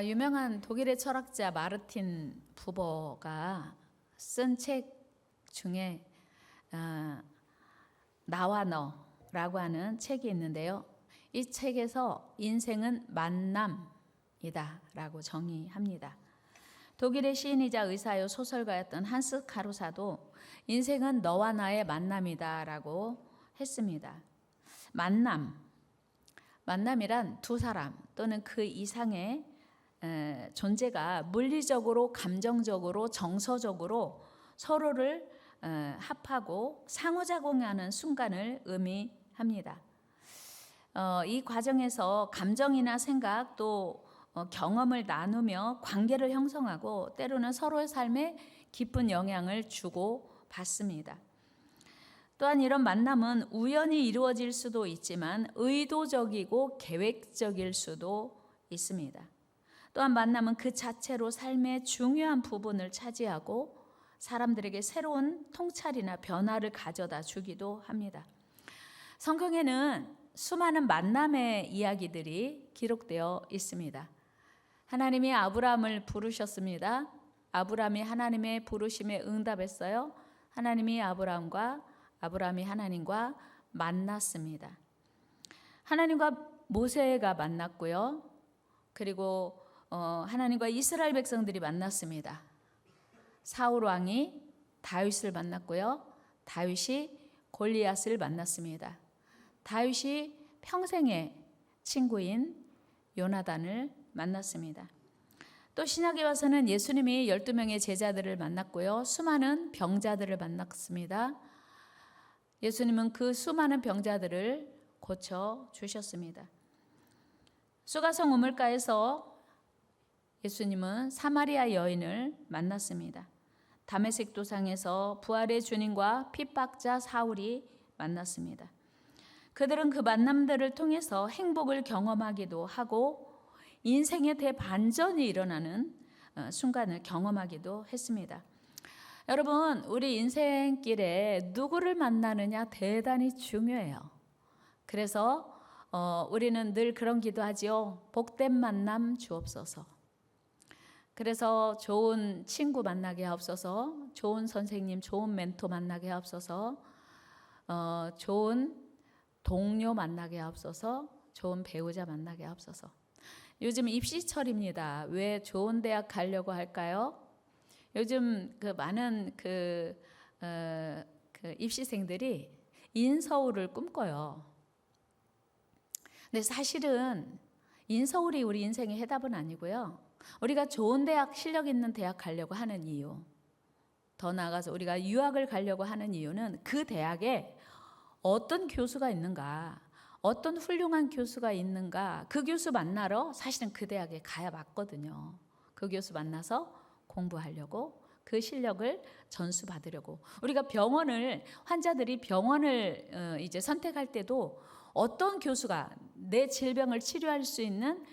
유명한 독일의 철학자 마르틴 부버가 쓴 책 중에 나와 너라고 하는 책이 있는데요. 이 책에서 인생은 만남이다 라고 정의합니다. 독일의 시인이자 의사요 소설가였던 한스 카루사도 인생은 너와 나의 만남이다 라고 했습니다. 만남이란 두 사람 또는 그 이상의 존재가 물리적으로, 감정적으로, 정서적으로 서로를 합하고 상호작용하는 순간을 의미합니다. 이 과정에서 감정이나 생각 또 경험을 나누며 관계를 형성하고 때로는 서로의 삶에 깊은 영향을 주고 받습니다. 또한 이런 만남은 우연히 이루어질 수도 있지만 의도적이고 계획적일 수도 있습니다. 또한 만남은 그 자체로 삶의 중요한 부분을 차지하고 사람들에게 새로운 통찰이나 변화를 가져다 주기도 합니다. 성경에는 수많은 만남의 이야기들이 기록되어 있습니다. 하나님이 아브라함을 부르셨습니다. 아브라함이 하나님의 부르심에 응답했어요. 하나님이 아브라함이 하나님과 만났습니다. 하나님과 모세가 만났고요. 그리고 하나님과 이스라엘 백성들이 만났습니다. 사울 왕이 다윗을 만났고요. 다윗이 골리앗을 만났습니다. 다윗이 평생의 친구인 요나단을 만났습니다. 또 신약에 와서는 예수님이 12명의 제자들을 만났고요. 수많은 병자들을 만났습니다. 예수님은 그 수많은 병자들을 고쳐주셨습니다. 수가성 우물가에서 예수님은 사마리아 여인을 만났습니다. 다메섹 도상에서 부활의 주님과 핍박자 사울이 만났습니다. 그들은 그 만남들을 통해서 행복을 경험하기도 하고 인생의 대반전이 일어나는 순간을 경험하기도 했습니다. 여러분, 우리 인생길에 누구를 만나느냐 대단히 중요해요. 그래서 우리는 늘 그런 기도하지요. 복된 만남 주옵소서. 그래서 좋은 친구 만나게 하옵소서, 좋은 선생님, 좋은 멘토 만나게 하옵소서, 좋은 동료 만나게 하옵소서, 좋은 배우자 만나게 하옵소서. 요즘 입시철입니다. 왜 좋은 대학 가려고 할까요? 요즘 많은 입시생들이 인서울을 꿈꿔요. 근데 사실은 인서울이 우리 인생의 해답은 아니고요. 우리가 좋은 대학, 실력 있는 대학 가려고 하는 이유, 더 나아가서 우리가 유학을 가려고 하는 이유는 그 대학에 어떤 교수가 있는가, 어떤 훌륭한 교수가 있는가, 그 교수 만나러 사실은 그 대학에 가야 맞거든요. 그 교수 만나서 공부하려고, 그 실력을 전수받으려고. 우리가 환자들이 병원을 이제 선택할 때도 어떤 교수가 내 질병을 치료할 수 있는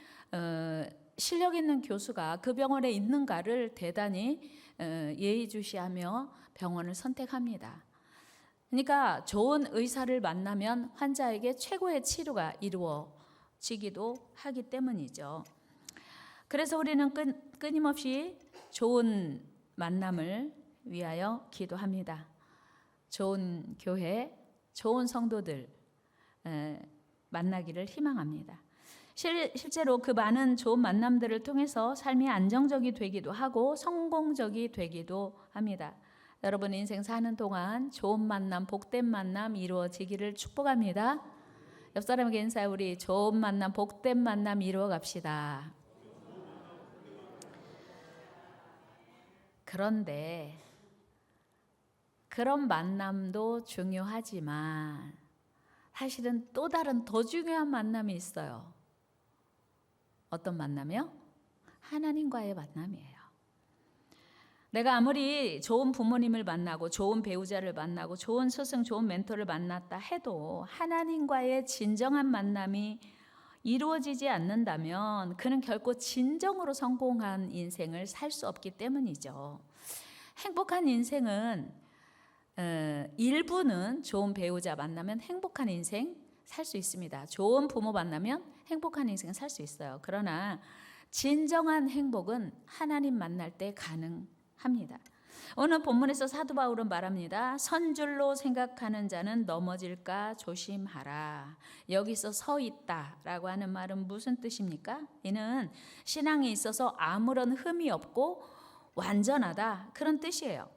실력 있는 교수가 그 병원에 있는가를 대단히 예의주시하며 병원을 선택합니다. 그러니까 좋은 의사를 만나면 환자에게 최고의 치료가 이루어지기도 하기 때문이죠. 그래서 우리는 끊임없이 좋은 만남을 위하여 기도합니다. 좋은 교회, 좋은 성도들 만나기를 희망합니다. 실제로 그 많은 좋은 만남들을 통해서 삶이 안정적이 되기도 하고 성공적이 되기도 합니다. 여러분 인생 사는 동안 좋은 만남, 복된 만남 이루어지기를 축복합니다. 옆 사람에게 인사해. 우리 좋은 만남, 복된 만남 이루어 갑시다. 그런데 그런 만남도 중요하지만 사실은 또 다른 더 중요한 만남이 있어요. 어떤 만남이요? 하나님과의 만남이에요. 내가 아무리 좋은 부모님을 만나고 좋은 배우자를 만나고 좋은 스승, 좋은 멘토를 만났다 해도 하나님과의 진정한 만남이 이루어지지 않는다면 그는 결코 진정으로 성공한 인생을 살 수 없기 때문이죠. 행복한 인생은 일부는 좋은 배우자 만나면 행복한 인생 살 수 있습니다. 좋은 부모 만나면 행복한 인생을 살 수 있어요. 그러나 진정한 행복은 하나님 만날 때 가능합니다. 오늘 본문에서 사도 바울은 말합니다. 선줄로 생각하는 자는 넘어질까 조심하라. 여기서 서 있다라고 하는 말은 무슨 뜻입니까? 이는 신앙에 있어서 아무런 흠이 없고 완전하다, 그런 뜻이에요.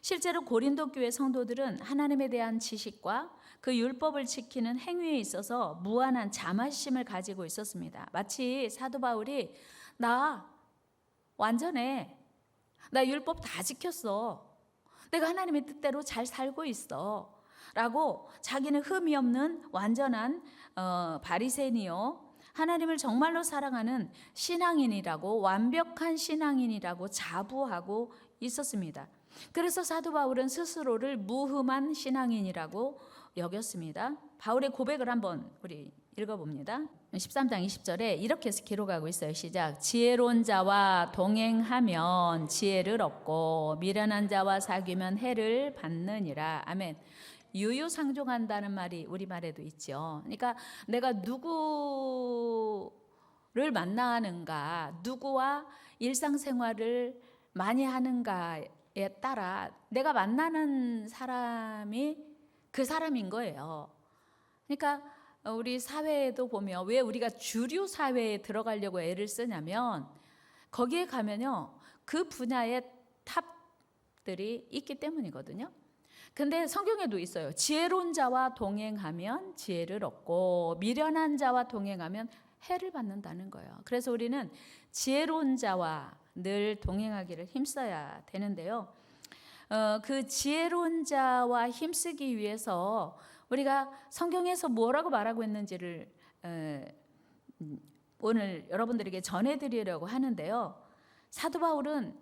실제로 고린도 교회 성도들은 하나님에 대한 지식과 그 율법을 지키는 행위에 있어서 무한한 자만심을 가지고 있었습니다. 마치 사도 바울이 나 완전해, 나 율법 다 지켰어, 내가 하나님의 뜻대로 잘 살고 있어 라고 자기는 흠이 없는 완전한 바리새인이요, 하나님을 정말로 사랑하는 신앙인이라고, 완벽한 신앙인이라고 자부하고 있었습니다. 그래서 사도 바울은 스스로를 무흠한 신앙인이라고 여겼습니다. 바울의 고백을 한번 우리 읽어봅니다. 13장 20절에 이렇게 기록하고 있어요. 시작. 지혜로운 자와 동행하면 지혜를 얻고 미련한 자와 사귀면 해를 받느니라. 아멘. 유유상종한다는 말이 우리말에도 있죠. 그러니까 내가 누구를 만나는가, 누구와 일상생활을 많이 하는가에 따라 내가 만나는 사람이 그 사람인 거예요. 그러니까 우리 사회에도 보면 왜 우리가 주류 사회에 들어가려고 애를 쓰냐면 거기에 가면요, 그 분야의 탑들이 있기 때문이거든요. 근데 성경에도 있어요. 지혜로운 자와 동행하면 지혜를 얻고 미련한 자와 동행하면 해를 받는다는 거예요. 그래서 우리는 지혜로운 자와 늘 동행하기를 힘써야 되는데요. 그 지혜로운 자와 힘쓰기 위해서 우리가 성경에서 뭐라고 말하고 있는지를 오늘 여러분들에게 전해드리려고 하는데요. 사도 바울은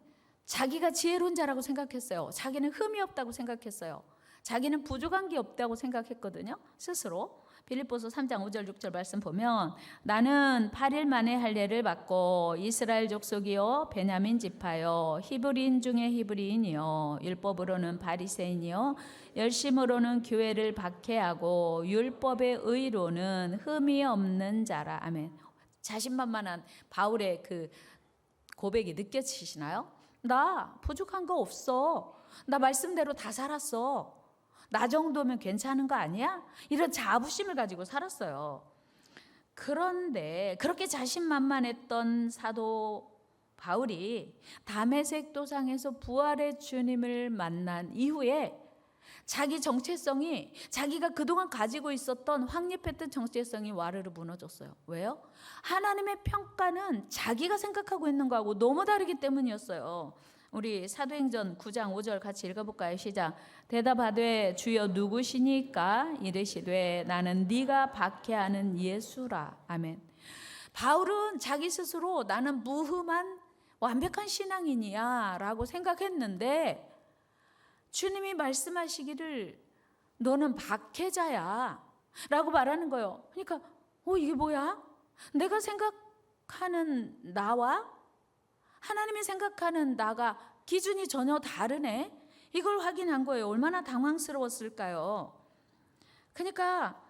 자기가 지혜로운 자라고 생각했어요. 자기는 흠이 없다고 생각했어요. 자기는 부족한 게 없다고 생각했거든요, 스스로. 빌립보서 3장 5절 6절 말씀 보면 나는 8일 만에 할례를 받고 이스라엘 족속이요 베냐민 지파요 히브리인 중에 히브리인이요 율법으로는 바리새인이요 열심으로는 교회를 박해하고 율법의 의로는 흠이 없는 자라. 아멘. 자신만만한 바울의 그 고백이 느껴지시나요? 나 부족한 거 없어, 나 말씀대로 다 살았어, 나 정도면 괜찮은 거 아니야? 이런 자부심을 가지고 살았어요. 그런데 그렇게 자신만만했던 사도 바울이 다메섹 도상에서 부활의 주님을 만난 이후에 자기 정체성이, 자기가 그동안 가지고 있었던 확립했던 정체성이 와르르 무너졌어요. 왜요? 하나님의 평가는 자기가 생각하고 있는 거하고 너무 다르기 때문이었어요. 우리 사도행전 9장 5절 같이 읽어볼까요? 시작. 대답하되 주여 누구시니까? 이르시되 나는 네가 박해하는 예수라. 아멘. 바울은 자기 스스로 나는 무흠한 완벽한 신앙인이야 라고 생각했는데 주님이 말씀하시기를 너는 박해자야 라고 말하는 거예요. 그러니까 이게 뭐야? 내가 생각하는 나와 하나님이 생각하는 나가 기준이 전혀 다르네. 이걸 확인한 거예요. 얼마나 당황스러웠을까요? 그러니까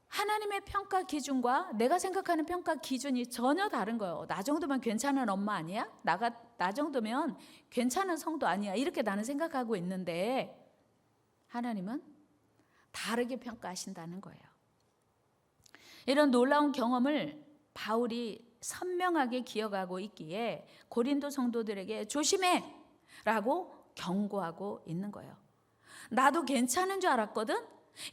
하나님의 평가 기준과 내가 생각하는 평가 기준이 전혀 다른 거예요. 나 정도면 괜찮은 엄마 아니야? 나 정도면 괜찮은 성도 아니야? 이렇게 나는 생각하고 있는데 하나님은 다르게 평가하신다는 거예요. 이런 놀라운 경험을 바울이 선명하게 기억하고 있기에 고린도 성도들에게 조심해 라고 경고하고 있는 거예요. 나도 괜찮은 줄 알았거든?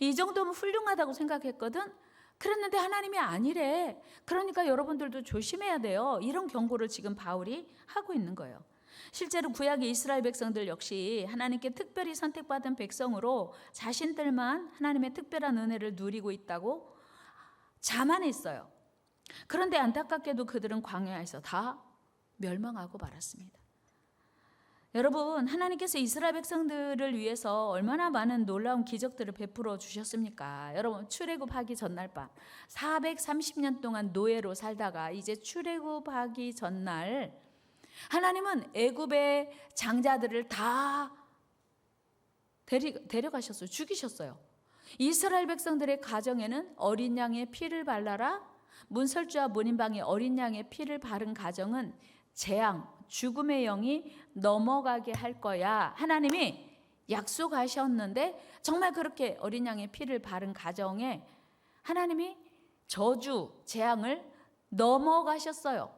이 정도면 훌륭하다고 생각했거든? 그랬는데 하나님이 아니래. 그러니까 여러분들도 조심해야 돼요. 이런 경고를 지금 바울이 하고 있는 거예요. 실제로 구약의 이스라엘 백성들 역시 하나님께 특별히 선택받은 백성으로 자신들만 하나님의 특별한 은혜를 누리고 있다고 자만했어요. 그런데 안타깝게도 그들은 광야에서 다 멸망하고 말았습니다. 여러분, 하나님께서 이스라엘 백성들을 위해서 얼마나 많은 놀라운 기적들을 베풀어 주셨습니까? 여러분, 출애굽하기 전날 밤 430년 동안 노예로 살다가 이제 출애굽하기 전날 하나님은 애굽의 장자들을 다 데려가셨어요. 죽이셨어요. 이스라엘 백성들의 가정에는 어린 양의 피를 발라라, 문설주와 문인방이 어린 양의 피를 바른 가정은 재앙, 죽음의 영이 넘어가게 할 거야. 하나님이 약속하셨는데 정말 그렇게 어린 양의 피를 바른 가정에 하나님이 저주, 재앙을 넘어가셨어요.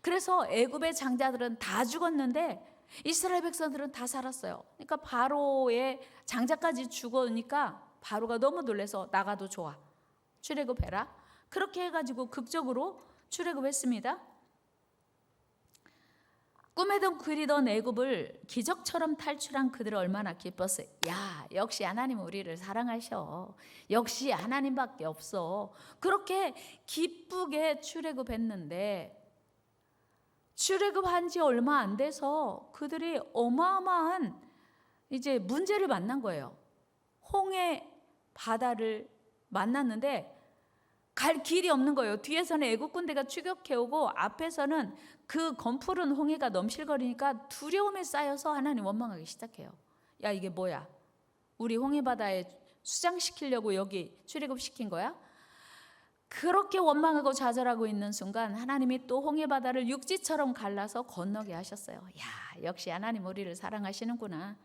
그래서 애굽의 장자들은 다 죽었는데 이스라엘 백성들은 다 살았어요. 그러니까 바로의 장자까지 죽으니까 바로가 너무 놀라서 나가도 좋아, 출애굽해라. 그렇게 해가지고 극적으로 출애굽했습니다. 꿈에도 그리던 애굽을 기적처럼 탈출한 그들은 얼마나 기뻤어요. 야, 역시 하나님 우리를 사랑하셔. 역시 하나님밖에 없어. 그렇게 기쁘게 출애굽했는데 출애굽한 지 얼마 안 돼서 그들이 어마어마한 이제 문제를 만난 거예요. 홍해 바다를 만났는데 갈 길이 없는 거예요. 뒤에서는 애국 군대가 추격해오고 앞에서는 그 검푸른 홍해가 넘실거리니까 두려움에 쌓여서 하나님 원망하기 시작해요. 야, 이게 뭐야? 우리 홍해 바다에 수장시키려고 여기 출애굽시킨 거야? 그렇게 원망하고 좌절하고 있는 순간 하나님이 또 홍해 바다를 육지처럼 갈라서 건너게 하셨어요. 야, 역시 하나님 우리를 사랑하시는구나.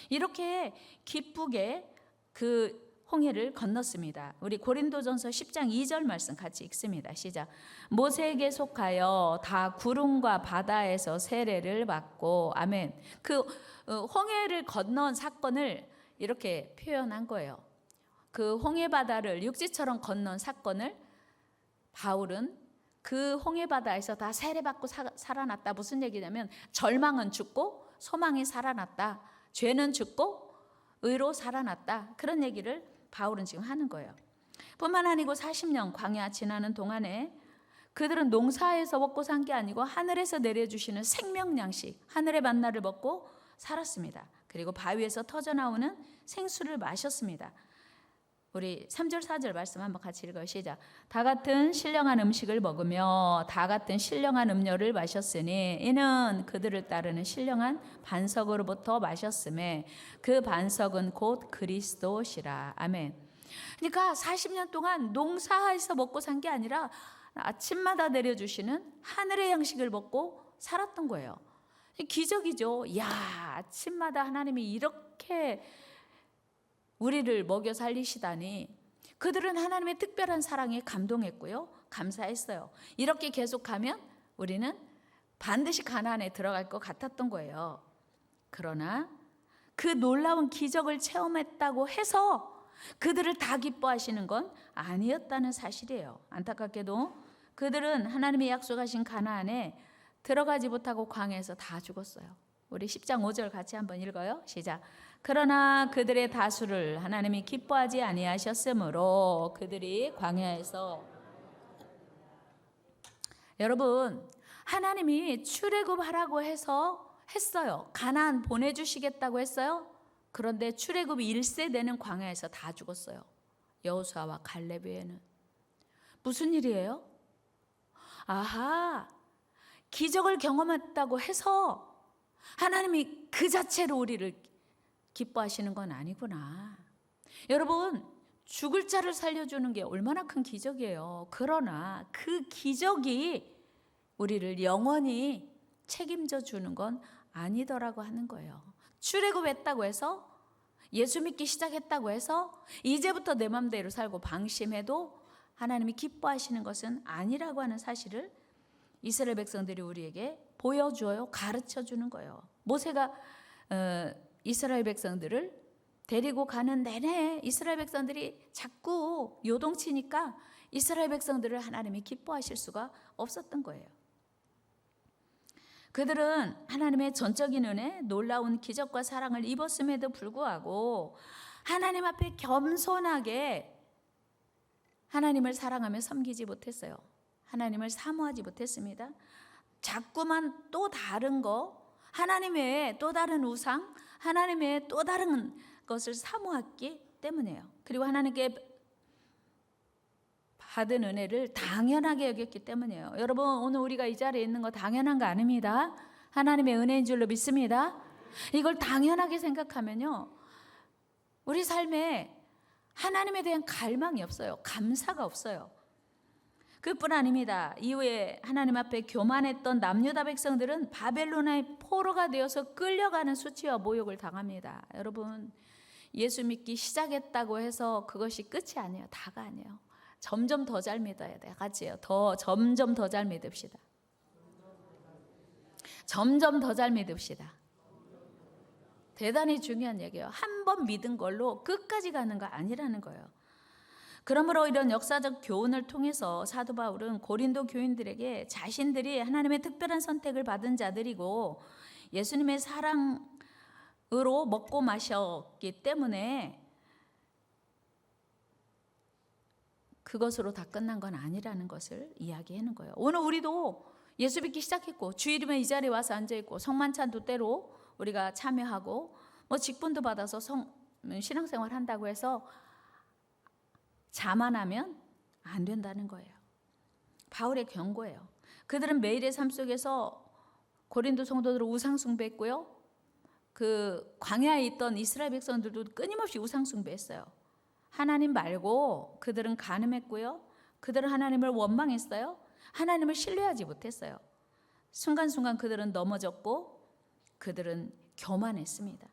이렇게 기쁘게 그 홍해를 건넜습니다. 우리 고린도전서 10장 2절 말씀 같이 읽습니다. 시작. 모세에게 속하여 다 구름과 바다에서 세례를 받고, 아멘. 그 홍해를 건넌 사건을 이렇게 표현한 거예요. 그 홍해 바다를 육지처럼 건넌 사건을 바울은 그 홍해 바다에서 다 세례받고 살아났다. 무슨 얘기냐면 절망은 죽고 소망이 살아났다. 죄는 죽고 의로 살아났다. 그런 얘기를 바울은 지금 하는 거예요. 뿐만 아니고 40년 광야 지나는 동안에 그들은 농사에서 먹고 산 게 아니고 하늘에서 내려주시는 생명 양식, 하늘의 만나를 먹고 살았습니다. 그리고 바위에서 터져나오는 생수를 마셨습니다. 우리 3절 4절 말씀 한번 같이 읽어요. 시작. 다 같은 신령한 음식을 먹으며 다 같은 신령한 음료를 마셨으니 이는 그들을 따르는 신령한 반석으로부터 마셨음에 그 반석은 곧 그리스도시라. 아멘. 그러니까 40년 동안 농사에서 먹고 산 게 아니라 아침마다 내려주시는 하늘의 양식을 먹고 살았던 거예요. 기적이죠. 야, 아침마다 하나님이 이렇게 우리를 먹여 살리시다니. 그들은 하나님의 특별한 사랑에 감동했고요, 감사했어요. 이렇게 계속하면 우리는 반드시 가나안에 들어갈 것 같았던 거예요. 그러나 그 놀라운 기적을 체험했다고 해서 그들을 다 기뻐하시는 건 아니었다는 사실이에요. 안타깝게도 그들은 하나님이 약속하신 가나안에 들어가지 못하고 광야에서 다 죽었어요. 우리 10장 5절 같이 한번 읽어요. 시작. 그러나 그들의 다수를 하나님이 기뻐하지 아니하셨으므로 그들이 광야에서. 여러분, 하나님이 출애굽하라고 해서 했어요. 가나안 보내주시겠다고 했어요. 그런데 출애굽 1세 되는 광야에서 다 죽었어요. 여호수아와 갈렙 외에는. 무슨 일이에요? 아하, 기적을 경험했다고 해서 하나님이 그 자체로 우리를 기뻐하시는 건 아니구나. 여러분, 죽을 자를 살려주는 게 얼마나 큰 기적이에요. 그러나 그 기적이 우리를 영원히 책임져 주는 건 아니더라고 하는 거예요. 출애굽했다고 해서, 예수 믿기 시작했다고 해서 이제부터 내 맘대로 살고 방심해도 하나님이 기뻐하시는 것은 아니라고 하는 사실을 이스라엘 백성들이 우리에게 보여줘요. 가르쳐 주는 거예요. 모세가 이스라엘 백성들을 데리고 가는 내내 이스라엘 백성들이 자꾸 요동치니까 이스라엘 백성들을 하나님이 기뻐하실 수가 없었던 거예요. 그들은 하나님의 전적인 은혜, 놀라운 기적과 사랑을 입었음에도 불구하고 하나님 앞에 겸손하게 하나님을 사랑하며 섬기지 못했어요. 하나님을 사모하지 못했습니다. 자꾸만 또 다른 거, 하나님의 또 다른 우상, 하나님의 또 다른 것을 사모했기 때문이에요. 그리고 하나님께 받은 은혜를 당연하게 여겼기 때문이에요. 여러분, 오늘 우리가 이 자리에 있는 거 당연한 거 아닙니다. 하나님의 은혜인 줄로 믿습니다. 이걸 당연하게 생각하면요, 우리 삶에 하나님에 대한 갈망이 없어요. 감사가 없어요. 그뿐 아닙니다. 이후에 하나님 앞에 교만했던 남유다 백성들은 바벨론의 포로가 되어서 끌려가는 수치와 모욕을 당합니다. 여러분, 예수 믿기 시작했다고 해서 그것이 끝이 아니에요. 다가 아니에요. 점점 더 잘 믿어야 돼요. 같이요. 점점 더 잘 믿읍시다. 점점 더 잘 믿읍시다. 대단히 중요한 얘기예요. 한 번 믿은 걸로 끝까지 가는 거 아니라는 거예요. 그러므로 이런 역사적 교훈을 통해서 사도 바울은 고린도 교인들에게 자신들이 하나님의 특별한 선택을 받은 자들이고 예수님의 사랑으로 먹고 마셨기 때문에 그것으로 다 끝난 건 아니라는 것을 이야기하는 거예요. 오늘 우리도 예수 믿기 시작했고 주일이면 이 자리에 와서 앉아있고 성만찬도 때로 우리가 참여하고 직분도 받아서 신앙생활 한다고 해서 자만하면 안 된다는 거예요. 바울의 경고예요. 그들은 매일의 삶 속에서 고린도 성도들을 우상 숭배했고요. 그 광야에 있던 이스라엘 백성들도 끊임없이 우상 숭배했어요. 하나님 말고 그들은 간음했고요. 그들은 하나님을 원망했어요. 하나님을 신뢰하지 못했어요. 순간순간 그들은 넘어졌고 그들은 교만했습니다.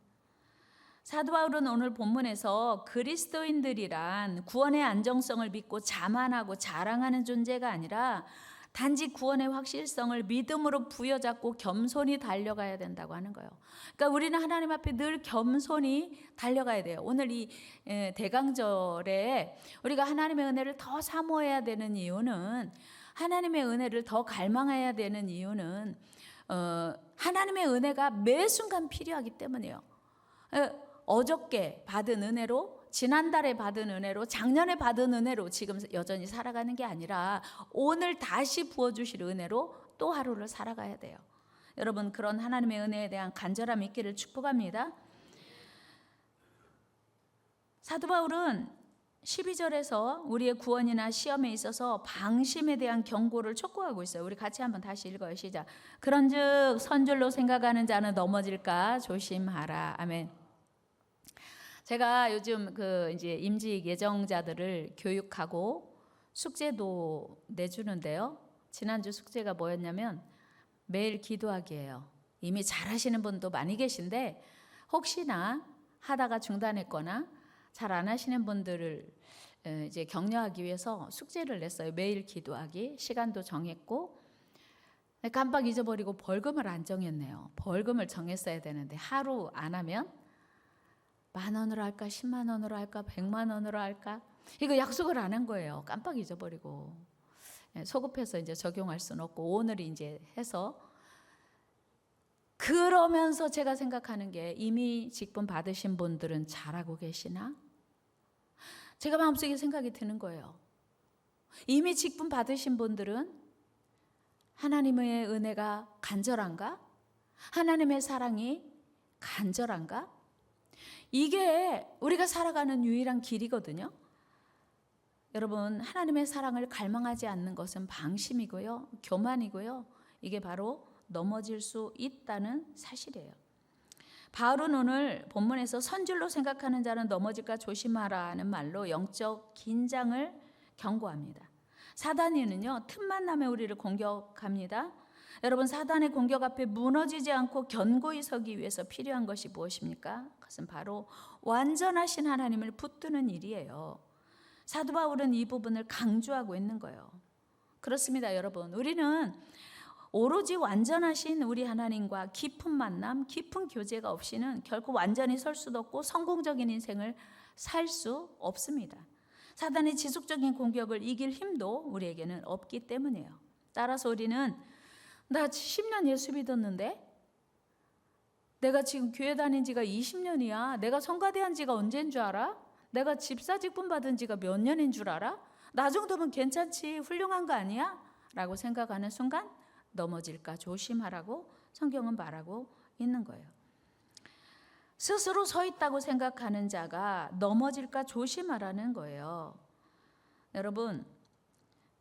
사도 바울은 오늘 본문에서 그리스도인들이란 구원의 안정성을 믿고 자만하고 자랑하는 존재가 아니라 단지 구원의 확실성을 믿음으로 부여잡고 겸손히 달려가야 된다고 하는 거예요. 그러니까 우리는 하나님 앞에 늘 겸손히 달려가야 돼요. 오늘 이 대강절에 우리가 하나님의 은혜를 더 사모해야 되는 이유는, 하나님의 은혜를 더 갈망해야 되는 이유는 하나님의 은혜가 매 순간 필요하기 때문이에요. 어저께 받은 은혜로, 지난달에 받은 은혜로, 작년에 받은 은혜로 지금 여전히 살아가는 게 아니라 오늘 다시 부어주실 은혜로 또 하루를 살아가야 돼요. 여러분, 그런 하나님의 은혜에 대한 간절함이 있기를 축복합니다. 사도 바울은 12절에서 우리의 구원이나 시험에 있어서 방심에 대한 경고를 촉구하고 있어요. 우리 같이 한번 다시 읽어요. 시작. 그런즉 선줄로 생각하는 자는 넘어질까 조심하라. 아멘. 제가 요즘 이제 임직 예정자들을 교육하고 숙제도 내주는데요. 지난주 숙제가 뭐였냐면 매일 기도하기예요. 이미 잘하시는 분도 많이 계신데 혹시나 하다가 중단했거나 잘 안 하시는 분들을 이제 격려하기 위해서 숙제를 냈어요. 매일 기도하기. 시간도 정했고 깜빡 잊어버리고 벌금을 안 정했네요. 벌금을 정했어야 되는데 하루 안 하면 10,000원으로 할까, 100,000원으로 할까, 100,000원으로 할까? 이거 약속을 안 한 거예요. 깜빡 잊어버리고. 소급해서 이제 적용할 수는 없고 오늘이 이제 해서, 그러면서 제가 생각하는 게 이미 직분 받으신 분들은 잘하고 계시나? 제가 마음속에 생각이 드는 거예요. 이미 직분 받으신 분들은 하나님의 은혜가 간절한가? 하나님의 사랑이 간절한가? 이게 우리가 살아가는 유일한 길이거든요. 여러분, 하나님의 사랑을 갈망하지 않는 것은 방심이고요, 교만이고요. 이게 바로 넘어질 수 있다는 사실이에요. 바울은 오늘 본문에서 선줄로 생각하는 자는 넘어질까 조심하라는 말로 영적 긴장을 경고합니다. 사단이는요, 틈만 나면 우리를 공격합니다. 여러분, 사단의 공격 앞에 무너지지 않고 견고히 서기 위해서 필요한 것이 무엇입니까? 그것은 바로 완전하신 하나님을 붙드는 일이에요. 사도 바울은 이 부분을 강조하고 있는 거예요. 그렇습니다, 여러분. 우리는 오로지 완전하신 우리 하나님과 깊은 만남, 깊은 교제가 없이는 결코 완전히 설 수도 없고 성공적인 인생을 살 수 없습니다. 사단의 지속적인 공격을 이길 힘도 우리에게는 없기 때문이에요. 따라서 우리는 나 10년 예수 믿었는데, 내가 지금 교회 다닌 지가 20년이야. 내가 성가대 한 지가 언제인 줄 알아? 내가 집사 직분 받은 지가 몇 년인 줄 알아? 나 정도면 괜찮지, 훌륭한 거 아니야? 라고 생각하는 순간 넘어질까 조심하라고 성경은 말하고 있는 거예요. 스스로 서 있다고 생각하는 자가 넘어질까 조심하라는 거예요. 여러분,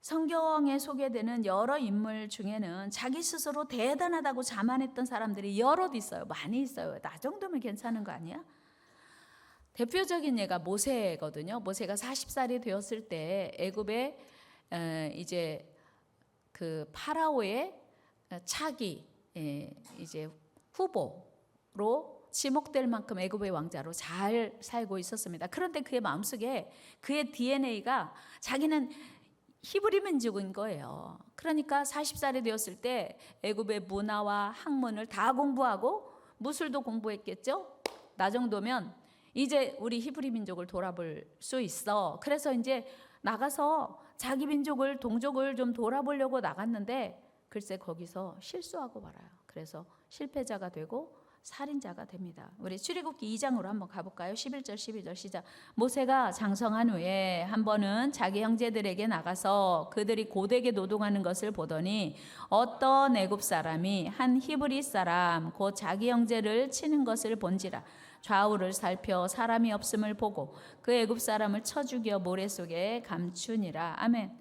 성경에 소개되는 여러 인물 중에는 자기 스스로 대단하다고 자만했던 사람들이 여럿 있어요. 많이 있어요. 나 정도면 괜찮은 거 아니야? 대표적인 예가 모세거든요. 모세가 40살이 되었을 때 애굽에 이제 그 파라오의 차기 이제 후보로 지목될 만큼 애굽의 왕자로 잘 살고 있었습니다. 그런데 그의 마음속에 그의 DNA가 자기는 히브리 민족인 거예요. 그러니까 40살이 되었을 때 애굽의 문화와 학문을 다 공부하고 무술도 공부했겠죠. 나 정도면 이제 우리 히브리 민족을 돌아볼 수 있어. 그래서 이제 나가서 자기 민족을 동족을 좀 돌아보려고 나갔는데 글쎄 거기서 실수하고 말아요. 그래서 실패자가 되고 살인자가 됩니다. 우리 출애굽기 2장으로 한번 가볼까요? 11절 12절 시작. 모세가 장성한 후에 한 번은 자기 형제들에게 나가서 그들이 고되게 노동하는 것을 보더니 어떤 애굽 사람이 한 히브리 사람 곧 자기 형제를 치는 것을 본지라. 좌우를 살펴 사람이 없음을 보고 그 애굽 사람을 쳐 죽여 모래 속에 감추니라. 아멘.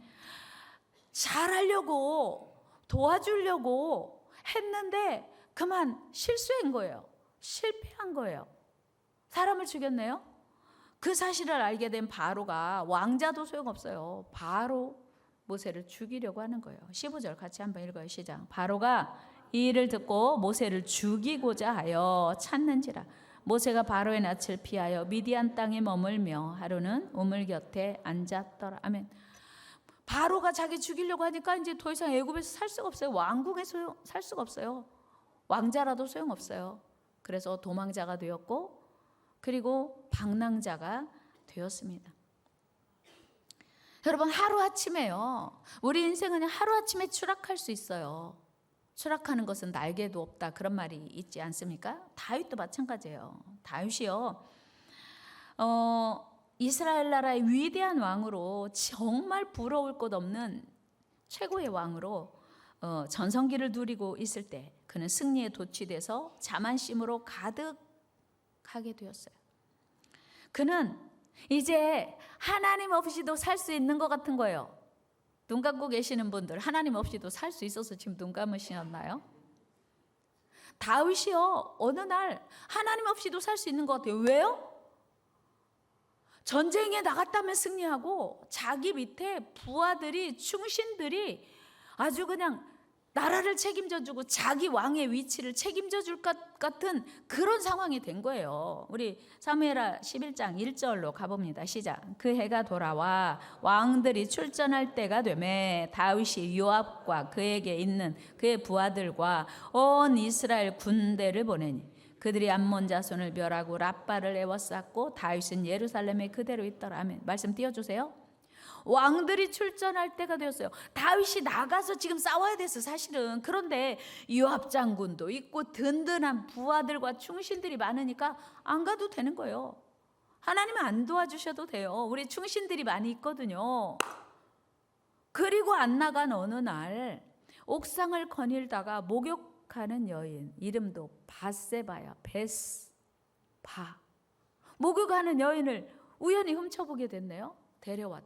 잘하려고 도와주려고 했는데 그만 실수한 거예요. 실패한 거예요. 사람을 죽였네요. 그 사실을 알게 된 바로가 왕자도 소용없어요. 바로 모세를 죽이려고 하는 거예요. 15절 같이 한번 읽어요. 시작. 바로가 이 일을 듣고 모세를 죽이고자 하여 찾는지라. 모세가 바로의 낯을 피하여 미디안 땅에 머물며 하루는 우물 곁에 앉았더라. 아멘. 바로가 자기 죽이려고 하니까 이제 더 이상 애굽에서 살 수가 없어요. 왕궁에서 살 수가 없어요. 왕자라도 소용없어요. 그래서 도망자가 되었고 그리고 방랑자가 되었습니다. 여러분 하루아침에요. 우리 인생은 하루아침에 추락할 수 있어요. 추락하는 것은 날개도 없다 그런 말이 있지 않습니까? 다윗도 마찬가지예요. 다윗이요. 이스라엘 나라의 위대한 왕으로 정말 부러울 것 없는 최고의 왕으로 전성기를 누리고 있을 때 그는 승리에 도취돼서 자만심으로 가득하게 되었어요. 그는 이제 하나님 없이도 살 수 있는 것 같은 거예요. 눈 감고 계시는 분들 하나님 없이도 살 수 있어서 지금 눈 감으셨나요? 다윗이요 어느 날 하나님 없이도 살 수 있는 것 같아요. 왜요? 전쟁에 나갔다면 승리하고 자기 밑에 부하들이 충신들이 아주 그냥 나라를 책임져주고 자기 왕의 위치를 책임져줄 것 같은 그런 상황이 된 거예요. 우리 사무엘하 11장 1절로 가봅니다. 시작. 그 해가 돌아와 왕들이 출전할 때가 되매 다윗이 요압과 그에게 있는 그의 부하들과 온 이스라엘 군대를 보내니 그들이 암몬 자손을 멸하고 랍바를 에워쌌고 다윗은 예루살렘에 그대로 있더라. 아멘. 말씀 띄워주세요. 왕들이 출전할 때가 되었어요. 다윗이 나가서 지금 싸워야 됐어 사실은. 그런데 요압 장군도 있고 든든한 부하들과 충신들이 많으니까 안 가도 되는 거예요. 하나님은 안 도와주셔도 돼요. 우리 충신들이 많이 있거든요. 그리고 안 나간 어느 날 옥상을 거닐다가 목욕하는 여인, 이름도 바세바야. 베스바. 목욕하는 여인을 우연히 훔쳐보게 됐네요. 데려와.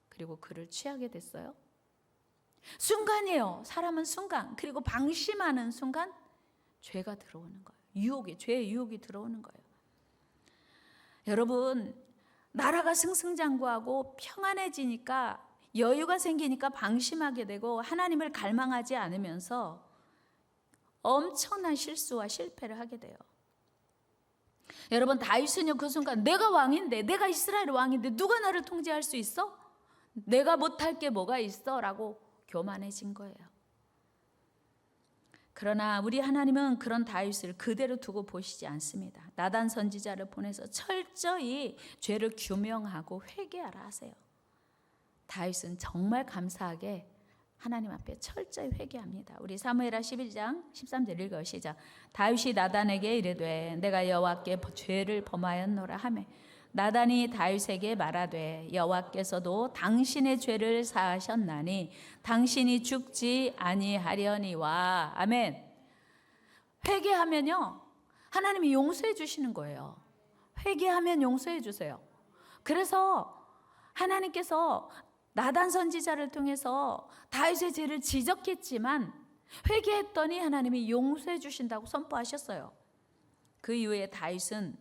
그리고 그를 취하게 됐어요. 순간이에요. 사람은 순간. 그리고 방심하는 순간 죄가 들어오는 거예요. 죄의 유혹이 들어오는 거예요. 여러분, 나라가 승승장구하고 평안해지니까 여유가 생기니까 방심하게 되고 하나님을 갈망하지 않으면서 엄청난 실수와 실패를 하게 돼요. 여러분 다윗은요 그 순간 내가 왕인데 내가 이스라엘 왕인데 누가 나를 통제할 수 있어? 내가 못할 게 뭐가 있어? 라고 교만해진 거예요. 그러나 우리 하나님은 그런 다윗을 그대로 두고 보시지 않습니다. 나단 선지자를 보내서 철저히 죄를 규명하고 회개하라 하세요. 다윗은 정말 감사하게 하나님 앞에 철저히 회개합니다. 우리 사무엘하 11장 13절 읽어요. 시작. 다윗이 나단에게 이르되 내가 여호와께 죄를 범하였노라 하매 나단이 다윗에게 말하되 여호와께서도 당신의 죄를 사하셨나니 당신이 죽지 아니하려니와. 아멘. 회개하면요 하나님이 용서해 주시는 거예요. 회개하면 용서해 주세요. 그래서 하나님께서 나단 선지자를 통해서 다윗의 죄를 지적했지만 회개했더니 하나님이 용서해 주신다고 선포하셨어요. 그 이후에 다윗은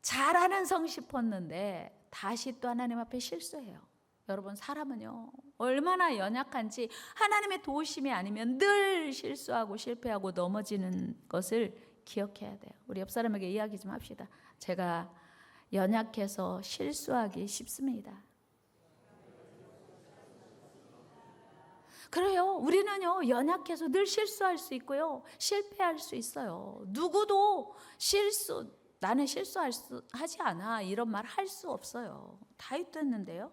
잘하는 성 싶었는데 다시 또 하나님 앞에 실수해요. 여러분, 사람은요 얼마나 연약한지 하나님의 도우심이 아니면 늘 실수하고 실패하고 넘어지는 것을 기억해야 돼요. 우리 옆 사람에게 이야기 좀 합시다. 제가 연약해서 실수하기 쉽습니다. 그래요. 우리는요 연약해서 늘 실수할 수 있고요, 실패할 수 있어요. 누구도 나는 하지 않아 이런 말 할 수 없어요. 다윗도 했는데요.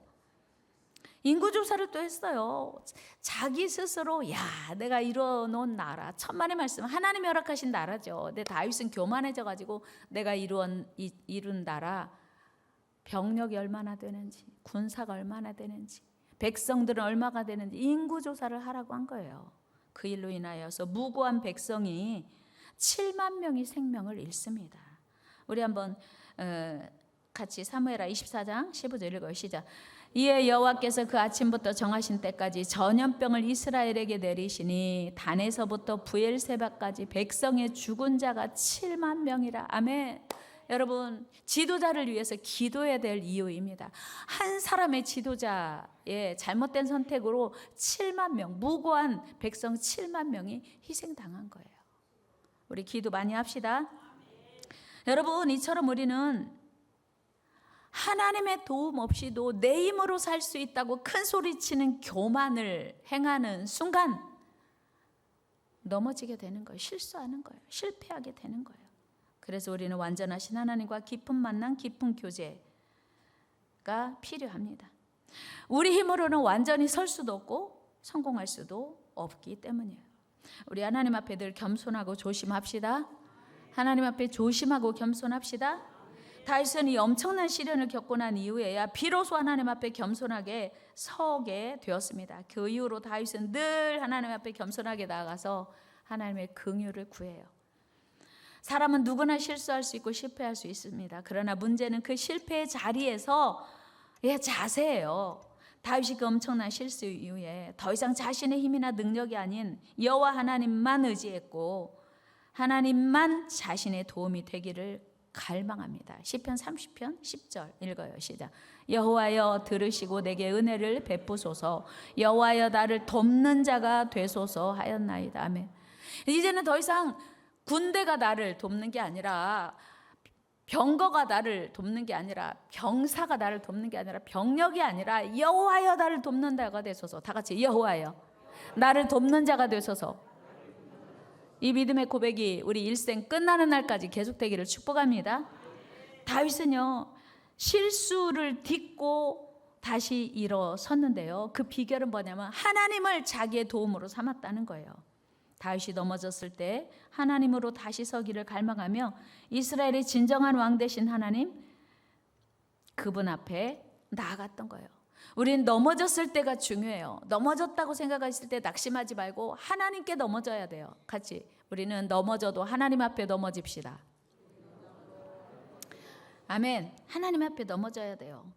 인구조사를 또 했어요. 자기 스스로 내가 이뤄놓은 나라, 천만의 말씀, 하나님이 허락하신 나라죠. 근데 다윗은 교만해져가지고 내가 이룬 나라, 병력이 얼마나 되는지, 군사가 얼마나 되는지, 백성들은 얼마가 되는지 인구조사를 하라고 한 거예요. 그 일로 인하여서 무고한 백성이 7만 명이 생명을 잃습니다. 우리 한번 같이 사무엘하 24장 15절 읽어요. 시작. 이에 여호와께서 그 아침부터 정하신 때까지 전염병을 이스라엘에게 내리시니 단에서부터 부엘세바까지 백성의 죽은 자가 7만 명이라. 아멘. 여러분, 지도자를 위해서 기도해야 될 이유입니다. 한 사람의 지도자의 잘못된 선택으로 7만 명, 무고한 백성 7만 명이 희생당한 거예요. 우리 기도 많이 합시다. 여러분, 이처럼 우리는 하나님의 도움 없이도 내 힘으로 살 수 있다고 큰 소리치는 교만을 행하는 순간 넘어지게 되는 거예요. 실수하는 거예요. 실패하게 되는 거예요. 그래서 우리는 완전하신 하나님과 깊은 만남, 깊은 교제가 필요합니다. 우리 힘으로는 완전히 설 수도 없고 성공할 수도 없기 때문이에요. 우리 하나님 앞에 늘 겸손하고 조심합시다. 하나님 앞에 조심하고 겸손합시다. 다윗은 이 엄청난 시련을 겪고 난 이후에야 비로소 하나님 앞에 겸손하게 서게 되었습니다. 그 이후로 다윗은 늘 하나님 앞에 겸손하게 나아가서 하나님의 긍휼을 구해요. 사람은 누구나 실수할 수 있고 실패할 수 있습니다. 그러나 문제는 그 실패의 자리에서 자세예요. 다윗이 그 엄청난 실수 이후에 더 이상 자신의 힘이나 능력이 아닌 여호와 하나님만 의지했고 하나님만 자신의 도움이 되기를 갈망합니다. 시편 30편 10절 읽어요. 시작. 여호와여 들으시고 내게 은혜를 베푸소서. 여호와여 나를 돕는 자가 되소서 하였나이다. 아멘. 이제는 더 이상 군대가 나를 돕는 게 아니라, 병거가 나를 돕는 게 아니라, 병사가 나를 돕는 게 아니라, 병력이 아니라 여호와여 나를 돕는 자가 되소서. 다 같이 여호와여 나를 돕는 자가 되소서. 이 믿음의 고백이 우리 일생 끝나는 날까지 계속되기를 축복합니다. 다윗은요 실수를 딛고 다시 일어섰는데요, 그 비결은 뭐냐면 하나님을 자기의 도움으로 삼았다는 거예요. 다윗이 넘어졌을 때 하나님으로 다시 서기를 갈망하며 이스라엘의 진정한 왕 되신 하나님, 그분 앞에 나아갔던 거예요. 우리는 넘어졌을 때가 중요해요. 넘어졌다고 생각했을 때 낙심하지 말고 하나님께 넘어져야 돼요. 같이 우리는 넘어져도 하나님 앞에 넘어집시다. 아멘. 하나님 앞에 넘어져야 돼요.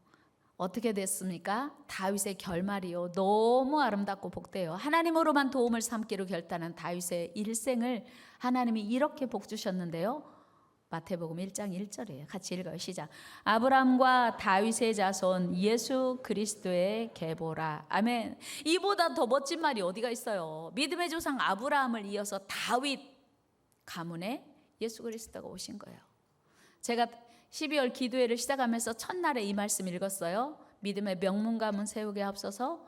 어떻게 됐습니까? 다윗의 결말이요 너무 아름답고 복돼요. 하나님으로만 도움을 삼기로 결단한 다윗의 일생을 하나님이 이렇게 복 주셨는데요. 마태복음 1장 1절이에요. 같이 읽어요. 시작. 아브라함과 다윗의 자손 예수 그리스도의 계보라. 아멘. 이보다 더 멋진 말이 어디가 있어요. 믿음의 조상 아브라함을 이어서 다윗 가문에 예수 그리스도가 오신 거예요. 제가 12월 기도회를 시작하면서 첫날에 이 말씀 읽었어요. 믿음의 명문 가문 세우게 하옵소서.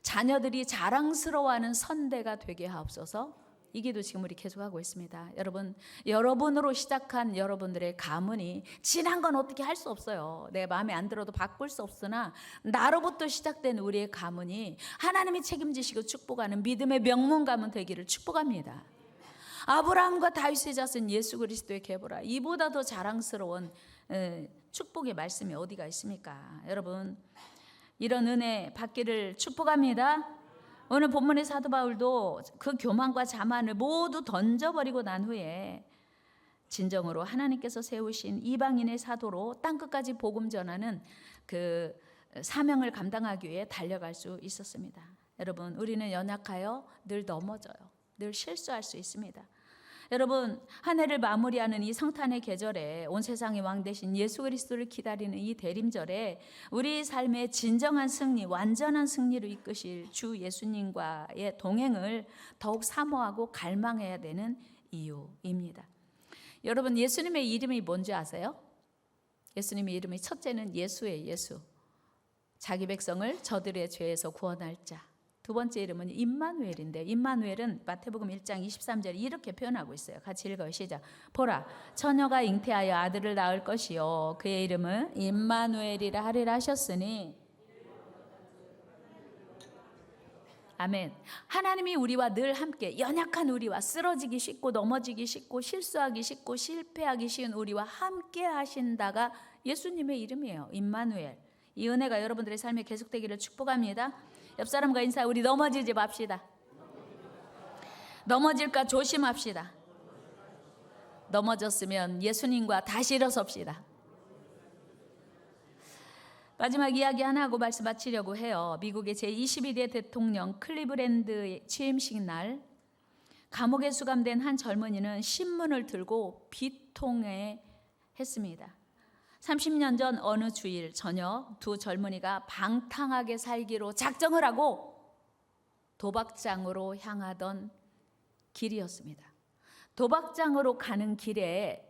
자녀들이 자랑스러워하는 선대가 되게 하옵소서. 이 기도 지금 우리 계속하고 있습니다. 여러분, 여러분으로 시작한 여러분들의 가문이 지난 건 어떻게 할 수 없어요. 내 마음에 안 들어도 바꿀 수 없으나 나로부터 시작된 우리의 가문이 하나님이 책임지시고 축복하는 믿음의 명문 가문 되기를 축복합니다. 아브라함과 다윗의 자손 예수 그리스도의 계보라. 이보다 더 자랑스러운 축복의 말씀이 어디가 있습니까? 여러분, 이런 은혜 받기를 축복합니다. 오늘 본문의 사도 바울도 그 교만과 자만을 모두 던져버리고 난 후에 진정으로 하나님께서 세우신 이방인의 사도로 땅끝까지 복음 전하는 그 사명을 감당하기 위해 달려갈 수 있었습니다. 여러분, 우리는 연약하여 늘 넘어져요. 늘 실수할 수 있습니다. 여러분, 한 해를 마무리하는 이 성탄의 계절에 온 세상의 왕 되신 예수 그리스도를 기다리는 이 대림절에 우리 삶의 진정한 승리, 완전한 승리로 이끄실 주 예수님과의 동행을 더욱 사모하고 갈망해야 되는 이유입니다. 여러분, 예수님의 이름이 뭔지 아세요? 예수님의 이름이 첫째는 예수예요. 예수. 자기 백성을 저들의 죄에서 구원할 자. 두 번째 이름은 임마누엘인데, 임마누엘은 마태복음 1장 23절에 이렇게 표현하고 있어요. 같이 읽어요. 시작. 보라, 처녀가 잉태하여 아들을 낳을 것이요 그의 이름은 임마누엘이라 하리라 하셨으니. 아멘. 하나님이 우리와 늘 함께, 연약한 우리와, 쓰러지기 쉽고 넘어지기 쉽고 실수하기 쉽고 실패하기 쉬운 우리와 함께 하신다가 예수님의 이름이에요. 임마누엘. 이 은혜가 여러분들의 삶에 계속되기를 축복합니다. 옆 사람과 인사, 우리 넘어지지 맙시다. 넘어질까 조심합시다. 넘어졌으면 예수님과 다시 일어섭시다. 마지막 이야기 하나 하고 말씀 마치려고 해요. 미국의 제22대 대통령 클리브랜드 취임식 날 감옥에 수감된 한 젊은이는 신문을 들고 비통해 했습니다. 30년 전 어느 주일 저녁 두 젊은이가 방탕하게 살기로 작정을 하고 도박장으로 향하던 길이었습니다. 도박장으로 가는 길에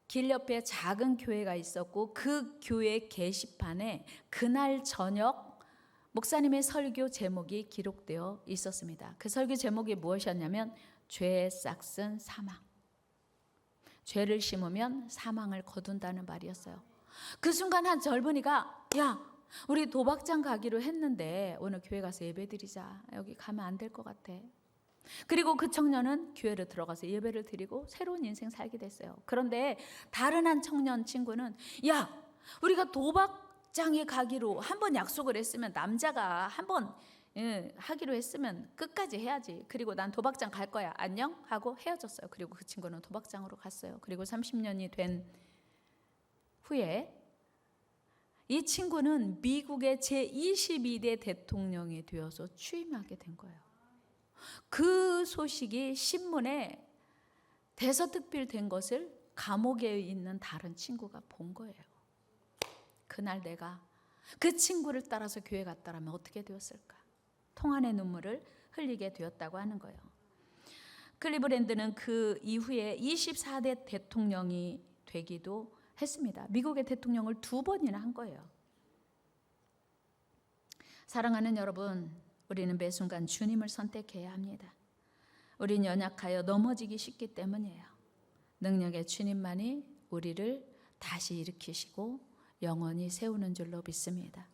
길 옆에 작은 교회가 있었고 그 교회 게시판에 그날 저녁 목사님의 설교 제목이 기록되어 있었습니다. 그 설교 제목이 무엇이었냐면 죄의 싹슨 사망. 죄를 심으면 사망을 거둔다는 말이었어요. 그 순간 한 젊은이가, 야, 우리 도박장 가기로 했는데 오늘 교회 가서 예배드리자. 여기 가면 안 될 것 같아. 그리고 그 청년은 교회로 들어가서 예배를 드리고 새로운 인생 살게 됐어요. 그런데 다른 한 청년 친구는, 야, 우리가 도박장에 가기로 한번 약속을 했으면, 남자가 한번 하기로 했으면 끝까지 해야지. 그리고 난 도박장 갈 거야. 안녕? 하고 헤어졌어요. 그리고 그 친구는 도박장으로 갔어요. 그리고 30년이 된 후에 이 친구는 미국의 제22대 대통령이 되어서 취임하게 된 거예요. 그 소식이 신문에 대서특필된 것을 감옥에 있는 다른 친구가 본 거예요. 그날 내가 그 친구를 따라서 교회 갔다라면 어떻게 되었을까? 통한의 눈물을 흘리게 되었다고 하는 거예요. 클리브랜드는 그 이후에 24대 대통령이 되기도 했습니다. 미국의 대통령을 2번이나 한 거예요. 사랑하는 여러분, 우리는 매 순간 주님을 선택해야 합니다. 우린 연약하여 넘어지기 쉽기 때문이에요. 능력의 주님만이 우리를 다시 일으키시고 영원히 세우는 줄로 믿습니다.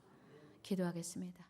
기도하겠습니다.